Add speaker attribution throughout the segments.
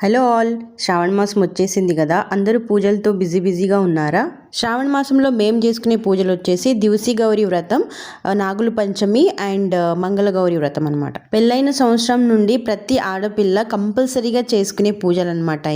Speaker 1: Hello all, శ్రావణ మాసం వచ్చేసింది కదా. అందరూ పూజలతో బిజీగా ఉన్నారా? శ్రావణ మాసంలో మేము చేసుకునే పూజలు వచ్చేసి దివసి గౌరీ వ్రతం, నాగుల పంచమి అండ్ మంగళ గౌరీ వ్రతం అనమాట. పెళ్ళైన సంవత్సరం నుండి ప్రతి ఆడపిల్ల కంపల్సరీగా చేసుకునే పూజలు అనమాట.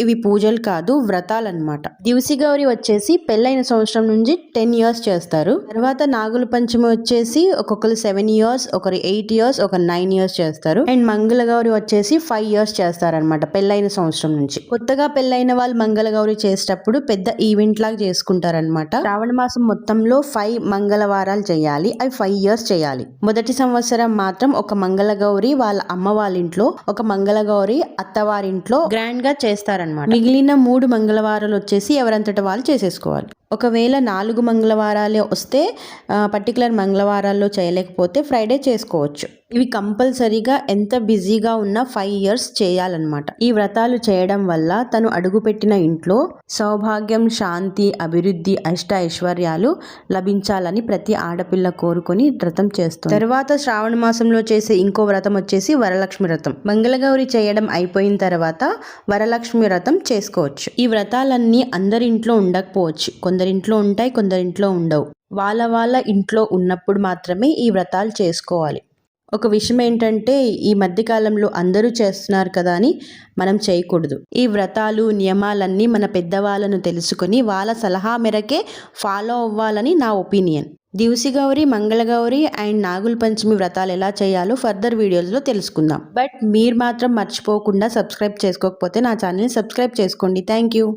Speaker 1: ఇవి పూజలు కాదు, వ్రతాలు అనమాట. దివసి గౌరీ వచ్చేసి పెళ్ళైన సంవత్సరం నుంచి 10 years చేస్తారు. తర్వాత నాగుల పంచమి వచ్చేసి ఒక్కొక్కరు 7 years, ఒకరు 8 years, ఒకరు 9 years చేస్తారు. అండ్ మంగళ గౌరీ వచ్చేసి 5 years చేస్తారు అనమాట పెళ్ళైన సంవత్సరం నుంచి. కొత్తగా పెళ్ళైన వాళ్ళు మంగళ గౌరీ చేసేటప్పుడు పెద్ద ఈవెంట్ లాగా చేసుకుంటారనమాట. శ్రావణ మాసం మొత్తంలో 5 మంగళవారాలు చేయాలి. అవి 5 years చేయాలి. మొదటి సంవత్సరం మాత్రం ఒక మంగళ గౌరీ వాళ్ళ అమ్మ వాళ్ళ ఇంట్లో, ఒక మంగళ గౌరీ అత్తవారింట్లో గ్రాండ్ గా చేస్తారనమాట. మిగిలిన 3 మంగళవారాలు వచ్చేసి ఎవరంతట వాళ్ళు చేసేసుకోవాలి. ఒకవేళ 4 మంగళవారాలే వస్తే పర్టికులర్ మంగళవారాల్లో చేయలేకపోతే ఫ్రైడే చేసుకోవచ్చు. ఇవి కంపల్సరీగా ఎంత బిజీగా ఉన్నా 5 years చేయాలన్నమాట. ఈ వ్రతాలు చేయడం వల్ల తను అడుగుపెట్టిన ఇంట్లో సౌభాగ్యం, శాంతి, అభివృద్ధి, అష్ట ఐశ్వర్యాలు లభించాలని ప్రతి ఆడపిల్ల కోరుకొని వ్రతం చేస్తుంది. తర్వాత శ్రావణ మాసంలో చేసే ఇంకో వ్రతం వచ్చేసి వరలక్ష్మి వ్రతం. మంగళగౌరి చేయడం అయిపోయిన తర్వాత వరలక్ష్మి వ్రతం చేసుకోవచ్చు. ఈ వ్రతాలన్నీ అందరింట్లో ఉండకపోవచ్చు. కొందరింట్లో ఉంటాయి, కొందరింట్లో ఉండవు. వాళ్ళ ఇంట్లో ఉన్నప్పుడు మాత్రమే ఈ వ్రతాలు చేసుకోవాలి. ఒక విషయం ఏంటంటే, ఈ మధ్యకాలంలో అందరూ చేస్తున్నారు కదా అని మనం చేయకూడదు. ఈ వ్రతాలు, నియమాలన్నీ మన పెద్దవాళ్ళను తెలుసుకొని వాళ్ళ సలహా మేరకే ఫాలో అవ్వాలని నా ఒపీనియన్. దివసి గౌరీ, మంగళగౌరి అండ్ నాగుల పంచమి వ్రతాలు ఎలా చేయాలో ఫర్దర్ వీడియోస్లో తెలుసుకుందాం. బట్ మీరు మాత్రం మర్చిపోకుండా సబ్స్క్రైబ్ చేసుకోకపోతే నా ఛానల్ని సబ్స్క్రైబ్ చేసుకోండి. Thank you.